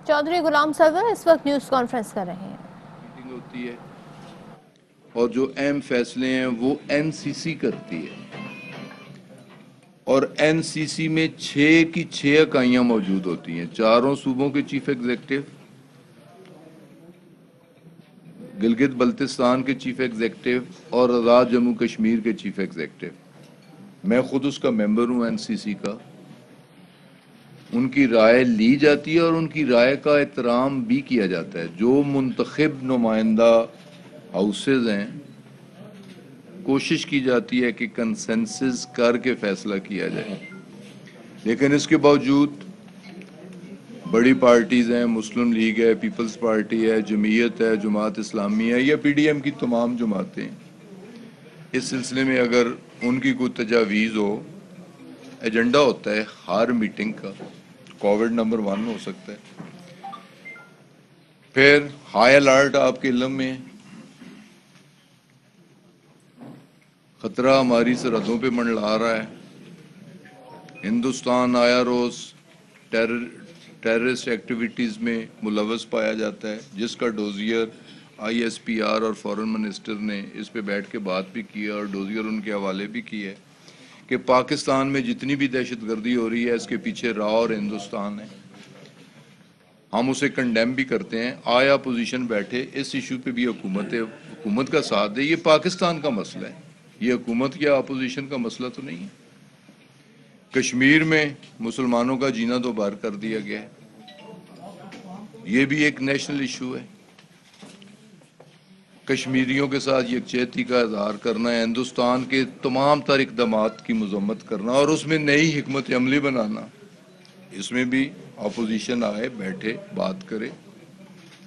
چودھری غلام سرور اس وقت news conference کر رہے ہیں. میٹنگ ہوتی ہے اور جو اہم فیصلے ہیں وہ این سی سی کرتی ہے اور این سی سی میں 6 کی 6 اکائیاں موجود ہوتی ہیں. چاروں صوبوں کے چیف ایگزیکٹو، گلگت بلتستان کے چیف ایگزیکٹو اور آزاد جموں کشمیر کے چیف ایگزیکٹو. میں خود اس کا ممبر ہوں این سی سی کا. ان کی رائے لی جاتی ہے اور ان کی رائے کا احترام بھی کیا جاتا ہے. جو منتخب نمائندہ ہاؤسز ہیں کوشش کی جاتی ہے کہ کنسنسس کر کے فیصلہ کیا جائے، لیکن اس کے باوجود بڑی پارٹیز ہیں، مسلم لیگ ہے، پیپلز پارٹی ہے، جمعیت ہے، جماعت اسلامی ہے یا پی ڈی ایم کی تمام جماعتیں، اس سلسلے میں اگر ان کی کوئی تجاویز ہو، ایجنڈا ہوتا ہے ہر میٹنگ کا، کووڈ نمبر 1 ہو سکتا ہے. پھر ہائی الرٹ آپ کے علم میں، خطرہ ہماری سرحدوں پہ منڈلا رہا ہے. ہندوستان آیا روز ٹیررسٹ ایکٹیویٹیز میں ملوث پایا جاتا ہے، جس کا dossier I S P R اور فورن منسٹر نے اس پہ بیٹھ کے بات بھی کی ہے اور ڈوزیئر ان کے حوالے بھی کی ہے کہ پاکستان میں جتنی بھی دہشت گردی ہو رہی ہے اس کے پیچھے راہ اور ہندوستان ہے. ہم اسے کنڈیم بھی کرتے ہیں. آیا پوزیشن بیٹھے اس ایشو پہ بھی حکومت کا ساتھ دے. یہ پاکستان کا مسئلہ ہے، یہ حکومت یا اپوزیشن کا مسئلہ تو نہیں ہے. کشمیر میں مسلمانوں کا جینا دوبار کر دیا گیا ہے، یہ بھی ایک نیشنل ایشو ہے. کشمیریوں کے ساتھ یکجہتی کا اظہار کرنا ہے، ہندوستان کے تمام تر اقدامات کی مذمت کرنا اور اس میں نئی حکمت عملی بنانا. اس میں بھی اپوزیشن آئے، بیٹھے، بات کرے،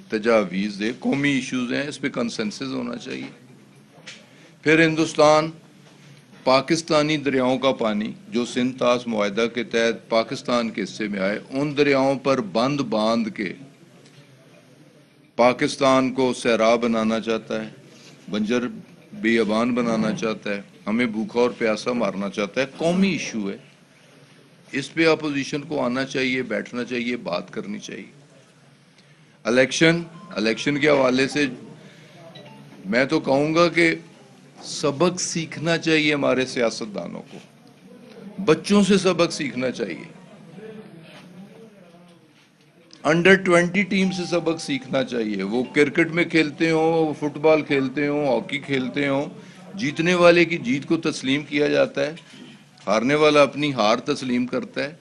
تجاویز دے. قومی ایشوز ہیں، اس پہ کنسنسس ہونا چاہیے. پھر ہندوستان پاکستانی دریاؤں کا پانی جو سندھ طاس معاہدہ کے تحت پاکستان کے حصے میں آئے، ان دریاؤں پر بند باندھ کے پاکستان کو صحرا بنانا چاہتا ہے، بنجر بیابان بنانا چاہتا ہے، ہمیں بھوکا اور پیاسا مارنا چاہتا ہے. قومی ایشو ہے، اس پہ اپوزیشن کو آنا چاہیے، بیٹھنا چاہیے، بات کرنی چاہیے. الیکشن کے حوالے سے میں تو کہوں گا کہ سبق سیکھنا چاہیے ہمارے سیاستدانوں کو، بچوں سے سبق سیکھنا چاہیے، انڈر 20 ٹیم سے سبق سیکھنا چاہیے. وہ کرکٹ میں کھیلتے ہوں، فٹ بال کھیلتے ہوں، ہاکی کھیلتے ہوں، جیتنے والے کی جیت کو تسلیم کیا جاتا ہے، ہارنے والا اپنی ہار تسلیم کرتا ہے،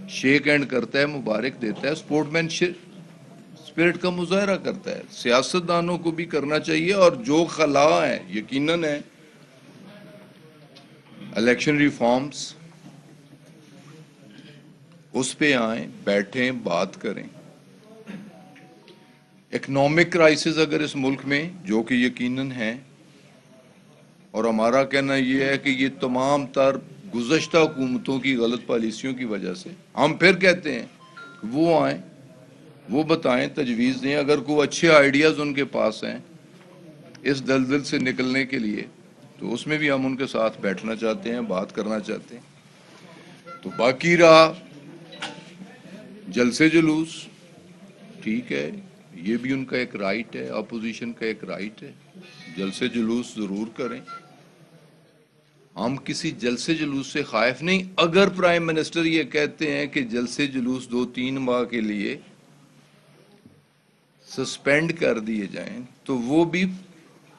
شیک ہینڈ کرتا ہے، مبارک دیتا ہے، سپورٹ مین اسپرٹ کا مظاہرہ کرتا ہے. سیاستدانوں کو بھی کرنا چاہیے، اور جو خلا ہیں یقیناً ہے الیکشن ریفارمز، اس پہ آئیں، بیٹھیں، بات کریں. اکنامک کرائسس اگر اس ملک میں، جو کہ یقیناً ہے، اور ہمارا کہنا یہ ہے کہ یہ تمام تر گزشتہ حکومتوں کی غلط پالیسیوں کی وجہ سے، ہم پھر کہتے ہیں وہ آئیں، وہ بتائیں، تجویز دیں. اگر کوئی اچھے آئیڈیاز ان کے پاس ہیں اس دلدل سے نکلنے کے لیے، تو اس میں بھی ہم ان کے ساتھ بیٹھنا چاہتے ہیں، بات کرنا چاہتے ہیں. تو باقی رہا جلسے جلوس، ٹھیک ہے، یہ بھی ان کا ایک رائٹ ہے، اپوزیشن کا ایک رائٹ ہے، جلسے جلوس ضرور کریں. ہم کسی جلسے جلوس سے خائف نہیں. اگر پرائم منسٹر یہ کہتے ہیں کہ جلسے جلوس 2-3 ماہ کے لیے سسپینڈ کر دیے جائیں، تو وہ بھی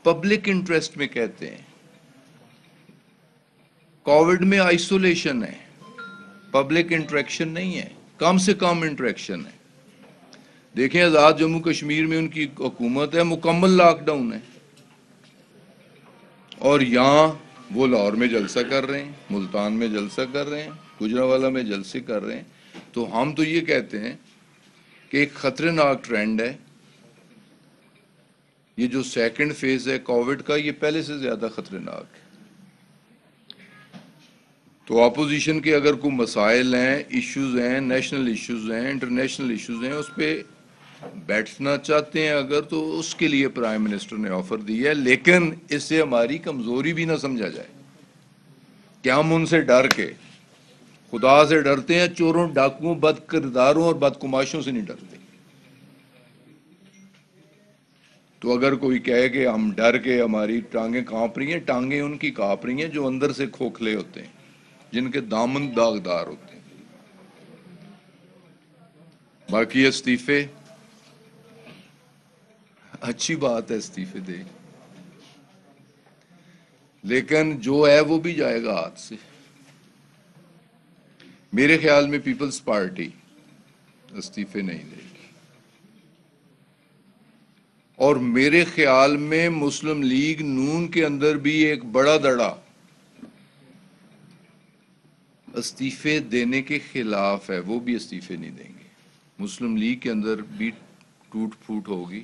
پبلک انٹرسٹ میں کہتے ہیں. کووڈ میں آئسولیشن ہے، پبلک انٹریکشن نہیں ہے، کم سے کم انٹریکشن ہے. دیکھیں آزاد جموں کشمیر میں ان کی حکومت ہے، مکمل لاک ڈاؤن ہے، اور یہاں وہ لاہور میں جلسہ کر رہے ہیں، ملتان میں جلسہ کر رہے ہیں، گجرانوالہ میں جلسے کر رہے ہیں. تو ہم تو یہ کہتے ہیں کہ ایک خطرناک ٹرینڈ ہے. یہ جو سیکنڈ فیز ہے کووڈ کا، یہ پہلے سے زیادہ خطرناک ہے. تو اپوزیشن کے اگر کوئی مسائل ہیں، ایشوز ہیں، نیشنل ایشوز ہیں، انٹرنیشنل ایشوز ہیں، اس پہ بیٹھنا چاہتے ہیں اگر، تو اس کے لیے پرائم منسٹر نے آفر دی ہے. لیکن اس سے ہماری کمزوری بھی نہ سمجھا جائے کہ ہم ان سے ڈر کے، خدا سے ڈرتے ہیں، چوروں، ڈاکوؤں، بد کرداروں اور بدکماشوں سے نہیں ڈرتے. تو اگر کوئی کہے کہ ہم ڈر کے ہماری ٹانگیں کانپ رہی ہیں، ٹانگیں ان کی کانپ رہی ہیں جو اندر سے کھوکھلے ہوتے ہیں، جن کے دامن داغدار ہوتے ہیں۔ باقی استعفے، اچھی بات ہے استعفے دے، لیکن جو ہے وہ بھی جائے گا ہاتھ سے۔ میرے خیال میں پیپلز پارٹی استعفے نہیں دے گی، اور میرے خیال میں مسلم لیگ نون کے اندر بھی ایک بڑا دڑا استعفے دینے کے خلاف ہے، وہ بھی استعفے نہیں دیں گے۔ مسلم لیگ کے اندر بھی ٹوٹ پھوٹ ہوگی۔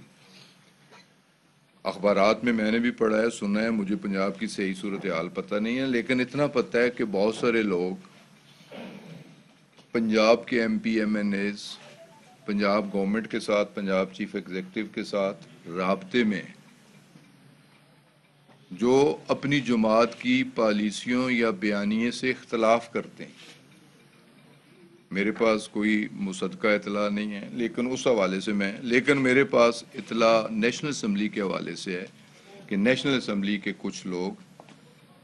اخبارات میں نے بھی پڑھا ہے، سنا ہے، مجھے پنجاب کی صحیح صورتحال پتہ نہیں ہے، لیکن اتنا پتہ ہے کہ بہت سارے لوگ پنجاب کے M P M N As Punjab government کے ساتھ، پنجاب چیف ایگزیکٹو کے ساتھ رابطے میں، جو اپنی جماعت کی پالیسیوں یا بیانیے سے اختلاف کرتے ہیں۔ میرے پاس کوئی مصدقہ اطلاع نہیں ہے، لیکن اس حوالے سے لیکن میرے پاس اطلاع نیشنل اسمبلی کے حوالے سے ہے کہ نیشنل اسمبلی کے کچھ لوگ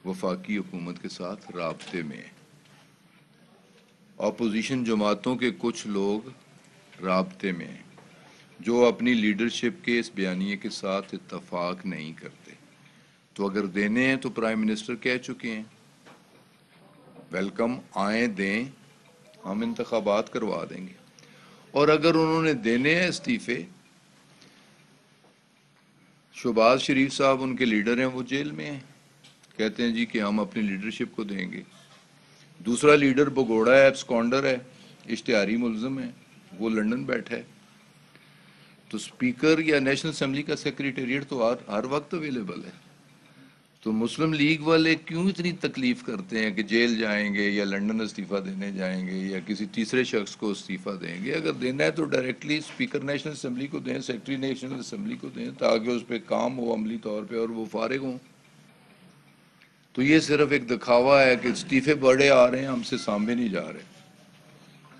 وفاقی حکومت کے ساتھ رابطے میں ہیں، اپوزیشن جماعتوں کے کچھ لوگ رابطے میں ہیں جو اپنی لیڈرشپ کے اس بیانیے کے ساتھ اتفاق نہیں کرتے۔ تو اگر دینے ہیں تو پرائم منسٹر کہہ چکے ہیں ویلکم، آئیں دیں، ہم انتخابات کروا دیں گے۔ اور اگر انہوں نے دینے ہیں استعفے، شہباز شریف صاحب ان کے لیڈر ہیں، وہ جیل میں ہیں، کہتے ہیں جی کہ ہم اپنی لیڈرشپ کو دیں گے۔ دوسرا لیڈر بگوڑا ہے، ایبسکونڈر ہے، اشتہاری ملزم ہے، وہ لندن بیٹھا ہے۔ تو سپیکر یا نیشنل اسمبلی کا سیکریٹریٹ تو ہر وقت اویلیبل ہے۔ تو مسلم لیگ والے کیوں اتنی تکلیف کرتے ہیں کہ جیل جائیں گے یا لندن استعفیٰ دینے جائیں گے یا کسی تیسرے شخص کو استعفیٰ دیں گے؟ اگر دینا ہے تو ڈائریکٹلی اسپیکر نیشنل اسمبلی کو دیں، سیکرٹری نیشنل اسمبلی کو دیں، تاکہ اس پہ کام ہو عملی طور پہ اور وہ فارغ ہوں۔ تو یہ صرف ایک دکھاوا ہے کہ استعفے بڑے آ رہے ہیں، ہم سے سامنے نہیں جا رہے،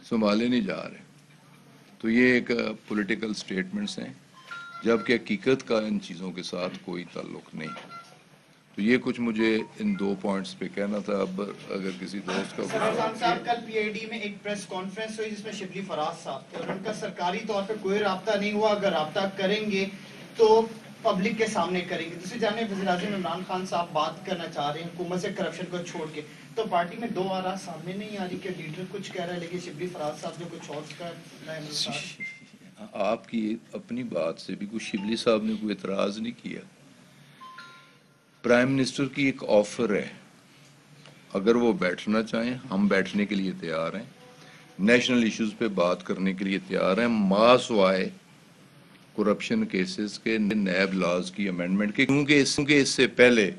سنبھالے نہیں جا رہے۔ تو یہ ایک پولیٹیکل سٹیٹمنٹس ہیں، جبکہ حقیقت کا ان چیزوں کے ساتھ کوئی تعلق نہیں۔ تو یہ کچھ مجھے ان دو پوائنٹس پہ کہنا تھا۔ اب اگر کسی دوست کا خان صاحب، کل پی آئی ڈی میں ایک پریس کانفرنس ہوئی جس میں شبلی فراز صاحب تھے، اور ان کا سرکاری طور پہ کوئی رابطہ نہیں ہوا، اگر رابطہ کریں گے تو پبلک کے سامنے کریں گے۔ دوسری جانب وزیر اعظم عمران خان صاحب بات کرنا چاہ رہے ہیں حکومت سے کرپشن کو چھوڑ کے، تو پارٹی میں دو آراء سامنے نہیں آ رہی کہ لیڈر کچھ کہہ رہا ہے لیکن شبلی فراز صاحب جو کچھ اور کر رہے ہیں۔ آپ کی اپنی بات سے بھی کوئی شبلی صاحب نے کوئی اعتراض نہیں کیا۔ پرائم منسٹر کی ایک آفر ہے، اگر وہ بیٹھنا چاہیں ہم بیٹھنے کے لیے تیار ہیں، نیشنل ایشوز پہ بات کرنے کے لیے تیار ہیں، ما سوائے کرپشن کیسز کے نیب لاز کی امینڈمنٹ کے، کیونکہ اس سے پہلے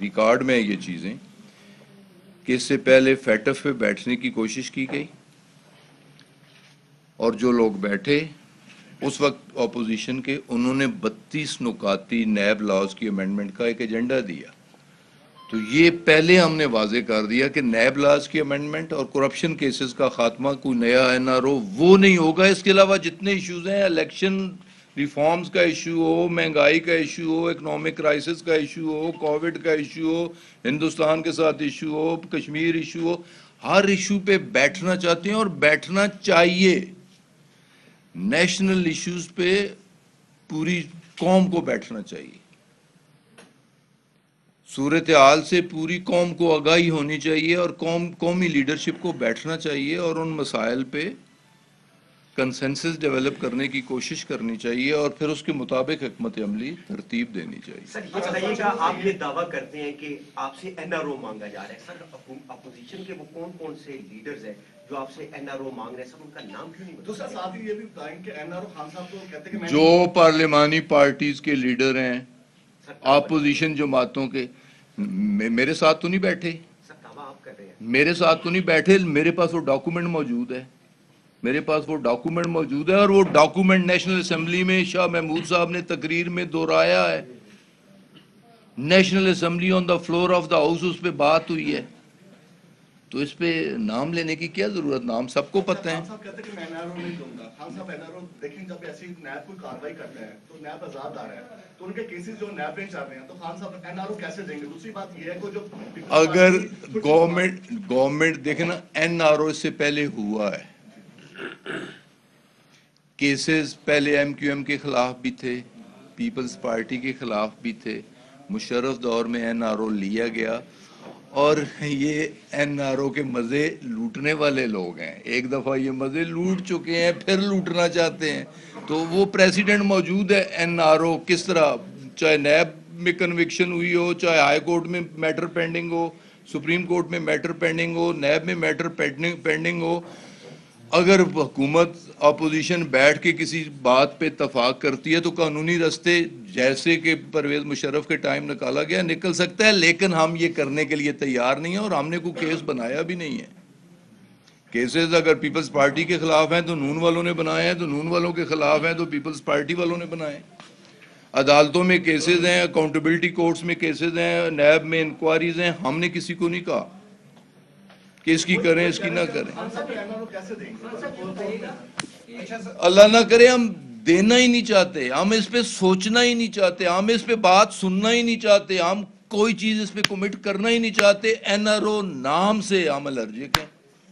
ریکارڈ میں یہ چیزیں کہ اس سے پہلے فیٹف پہ بیٹھنے کی کوشش کی گئی، اور جو لوگ بیٹھے اس وقت اپوزیشن کے، انہوں نے 32 نکاتی نیب لاز کی امینڈمنٹ کا ایک ایجنڈا دیا۔ تو یہ پہلے ہم نے واضح کر دیا کہ نیب لاز کی امینڈمنٹ اور کرپشن کیسز کا خاتمہ، کوئی نیا این آر او وہ نہیں ہوگا۔ اس کے علاوہ جتنے ایشوز ہیں، الیکشن ریفارمز کا ایشو ہو، مہنگائی کا ایشو ہو، اکنامک کرائسس کا ایشو ہو، کووڈ کا ایشو ہو، ہندوستان کے ساتھ ایشو ہو، کشمیر ایشو ہو، ہر ایشو پہ بیٹھنا چاہتے ہیں اور بیٹھنا چاہیے۔ نیشنل ایشوز پہ پوری قوم کو بیٹھنا چاہیے، صورتحال سے پوری قوم کو آگاہی ہونی چاہیے، اور قومی لیڈرشپ کو بیٹھنا چاہیے اور ان مسائل پہ کنسنسس ڈیولپ کرنے کی کوشش کرنی چاہیے، اور پھر اس کے مطابق حکمت عملی ترتیب دینی چاہیے۔ سر یہ بتائیے گا، آپ یہ دعویٰ کرتے ہیں کہ آپ سے این آر او مانگا جا رہا ہے، سر اپوزیشن کے وہ کون سے لیڈرز ہیں جو آپ سے این آر او مانگ رہے ہیں، سر ان کا نام کیوں نہیں بتا؟ دوسرا ساتھ ہی یہ بھی بتائیں کہ این آر او خان صاحب کو کہتے ہیں کہ جو پارلیمانی پارٹیز کے لیڈر ہیں، اپوزیشن جماعتوں کے، میرے ساتھ تو نہیں بیٹھے، سر دعویٰ آپ کر رہے ہیں، میرے ساتھ تو نہیں بیٹھے، میرے پاس وہ ڈاکومنٹ موجود ہے، میرے پاس وہ ڈاکومنٹ موجود ہے، اور وہ ڈاکومنٹ نیشنل اسمبلی میں شاہ محمود صاحب نے تقریر میں دہرایا ہے، national assembly on the floor of the house اس پہ بات ہوئی ہے۔ تو اس پہ نام لینے کی کیا ضرورت؟ نام سب کو پتہ ہے. خان صاحب کہتے ہیں کہ میں این آر او نہیں دوں گا. خان صاحب این آر او دیکھیں جب ایسی نیب کوئی کاروائی کرتا ہے تو نیب آزاد آ رہا ہے تو ان کے کیسز جو نیب نہیں چاہ رہے ہیں تو خان صاحب این آر او کیسے دیں گے؟ دوسری بات یہ ہے کہ جو اگر گورنمنٹ دیکھیں نا این آر او اس سے پہلے ہوا ہے. کیسز پہلے ایم کیو ایم کے خلاف بھی تھے, پیپلز پارٹی کے خلاف بھی تھے. مشرف دور میں این آر او لیا گیا اور یہ این آر او کے مزے لوٹنے والے لوگ ہیں. ایک دفعہ یہ مزے لوٹ چکے ہیں, پھر لوٹنا چاہتے ہیں. تو وہ پریسیڈنٹ موجود ہے. این آر او کس طرح, چاہے نیب میں کنوکشن ہوئی ہو, چاہے ہائی کورٹ میں میٹر پینڈنگ ہو, سپریم کورٹ میں میٹر پینڈنگ ہو, نیب میں میٹر پینڈنگ ہو, اگر حکومت اپوزیشن بیٹھ کے کسی بات پہ اتفاق کرتی ہے تو قانونی رستے جیسے کہ پرویز مشرف کے ٹائم نکالا گیا نکل سکتا ہے. لیکن ہم یہ کرنے کے لیے تیار نہیں ہیں اور ہم نے کوئی کیس بنایا بھی نہیں ہے. کیسز اگر پیپلز پارٹی کے خلاف ہیں تو نون والوں نے بنائے ہیں, تو نون والوں کے خلاف ہیں تو پیپلز پارٹی والوں نے بنائے. عدالتوں میں کیسز ہیں, اکاؤنٹیبلٹی کورٹس میں کیسز ہیں, نیب میں انکوائریز ہیں. ہم نے کسی کو نہیں کہا کہ اس کی کریں اس کی نہ کریں. خان صاحب این آر او کیسے دیں گے؟ اللہ نہ کرے ہم دینا ہی نہیں چاہتے, ہم اس پہ سوچنا ہی نہیں چاہتے, ہم اس پہ بات سننا ہی نہیں چاہتے, ہم کوئی چیز اس پہ کمٹ کرنا ہی نہیں چاہتے. این آر او نام سے ہم الرجک ہیں.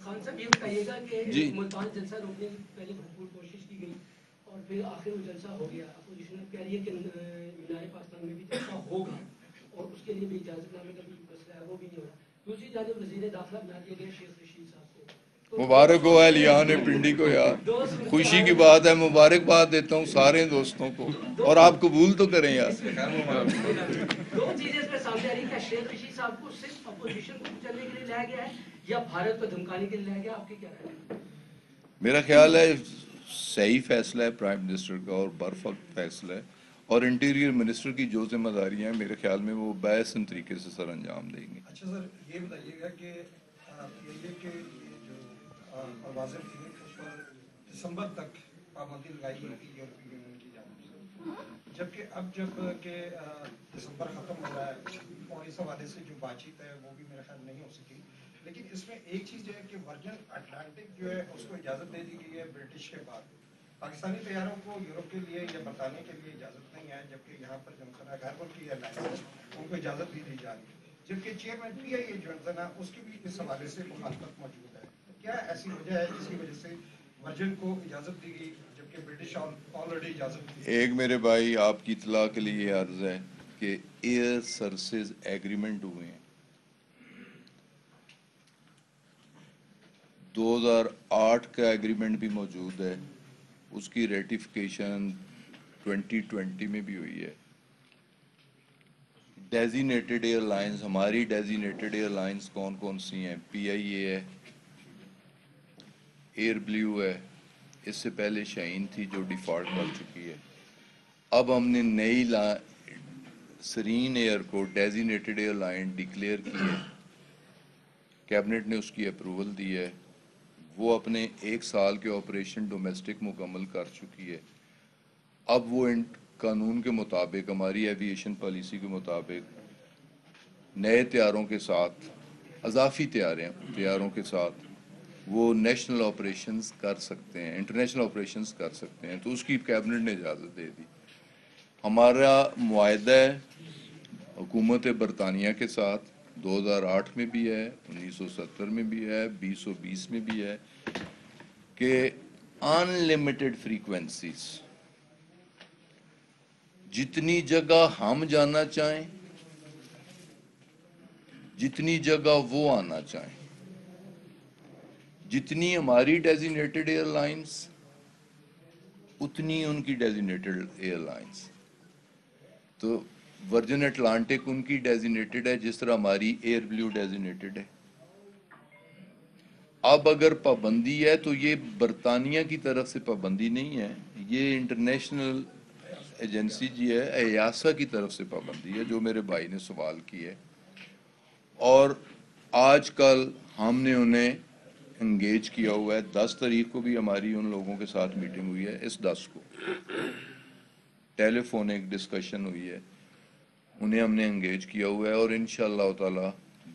خان صاحب یہ بتائیے گا کہ ملتان جلسہ روکنے کی پہلے بھرپور کوشش کی گئی اور پھر آخر وہ جلسہ ہو گیا. اپوزیشن اب کہہ رہی ہے کہ مینار پاکستان میں بھی جلسہ ہوگا اور اس کے لیے بھی اجازت نامے کا بھی مسئلہ ہے, وہ بھی نہیں ہو رہا. دوسری جانب وزیر داخلہ بنا دیا گیا شیخ رشید صاحب کو. مبارک ہو اہلیان پنڈی کو یار, خوشی کی بات ہے. مبارکباد دیتا ہوں سارے دوستوں کو, اور آپ قبول تو کریں یار. دو چیزیں اس میں سامنے آ رہی ہیں, شیخ رشید صاحب کو صرف اپوزیشن کو چلنے کے لیے لایا گیا ہے یا بھارت کو دھمکانے کے لیے لایا گیا؟ آپ کی کیا رائے ہے؟ میرا خیال ہے صحیح فیصلہ ہے پرائم منسٹر کا اور برفق فیصلہ ہے, اور انٹیریئر منسٹر کی جو ذمہ داریاں ہیں میرے خیال میں وہ بحسن طریقے سے سر انجام دیں گے. اچھا سر, یہ بتائیے گا کہ یہ کہ جو پروازیں تھیں اس پر دسمبر تک پابندی لگائی گئی تھی یورپی یونین کی جانب سے, جبکہ اب جب کہ دسمبر ختم ہو رہا ہے اور اس حوالے سے جو بات چیت ہے وہ بھی میرا خیال نہیں ہو سکی. لیکن اس میں ایک چیز ہے کہ ورجن اٹلانٹک جو ہے اس کو اجازت دے دی گئی ہے برٹش کے بعد. پاکستانی طیاروں کو یورپ کے لیے یا برطانیہ کے لیے اجازت نہیں ہے, جبکہ یہاں پر جو غیر ملکی ایئر لائنس ہے ان کو اجازت بھی دی جا رہی ہے. جبکہ چیئرمین پی آئی اے جو ہے اس کی بھی اس حوالے سے مخالفت موجود ہے. کیا ایسی وجہ ہے جس کی وجہ سے ورجن کو اجازت دی گئی جبکہ برٹش آلریڈی اجازت دی؟ ایک میرے بھائی آپ کی اطلاع کے لیے یہ عرض ہے کہ ایئر سروسز ایگریمنٹ ہوئے ہیں 2008 کا ایگریمنٹ بھی موجود ہے, اس کی ریٹیفیکیشن 2020 میں بھی ہوئی ہے. ڈیزینیٹڈ ایئر لائنز, ہماری ڈیزینیٹڈ ایئر لائنز کون کون سی ہیں؟ پی آئی اے ہے, ایئر بلیو ہے, اس سے پہلے شاہین تھی جو ڈیفالٹ کر چکی ہے. اب ہم نے نئی سرین ایئر کو ڈیزینیٹڈ ایئر لائن ڈکلیئر کی ہے, کیبنٹ نے اس کی اپروول دی ہے. وہ اپنے 1 سال کے آپریشن ڈومیسٹک مکمل کر چکی ہے. اب وہ قانون کے مطابق, ہماری ایویشن پالیسی کے مطابق نئے طیاروں کے ساتھ, اضافی طیاروں کے ساتھ وہ نیشنل آپریشنز کر سکتے ہیں, انٹرنیشنل آپریشنز کر سکتے ہیں. تو اس کی کیبنٹ نے اجازت دے دی. ہمارا معاہدہ ہے حکومت برطانیہ کے ساتھ 2008 میں بھی ہے, 1970 میں بھی ہے, 2020 میں بھی ہے, کہ ان لمیٹڈ فریکوینسیز جتنی جگہ ہم جانا چاہیں, جتنی جگہ وہ آنا چاہیں, جتنی ہماری ڈیزینیٹڈ ایئر لائنز اتنی ان کی ڈیزینیٹڈ ایئر لائنز. تو ورجن اٹلانٹک ان کی ڈیزینیٹڈ ہے جس طرح ہماری ایئر بلیو ڈیزینیٹڈ ہے. اب اگر پابندی ہے تو یہ برطانیہ کی طرف سے پابندی نہیں ہے, یہ انٹرنیشنل ایجنسی جی ہے, ایاسا کی طرف سے پابندی ہے, جو میرے بھائی نے سوال کی ہے. اور آج کل ہم نے انہیں انگیج کیا ہوا ہے. 10 تاریخ کو بھی ہماری ان لوگوں کے ساتھ میٹنگ ہوئی ہے, اس 10 کو ٹیلی فونک ڈسکشن ہوئی ہے, انہیں ہم نے انگیج کیا ہوا ہے. اور انشاءاللہ تعالی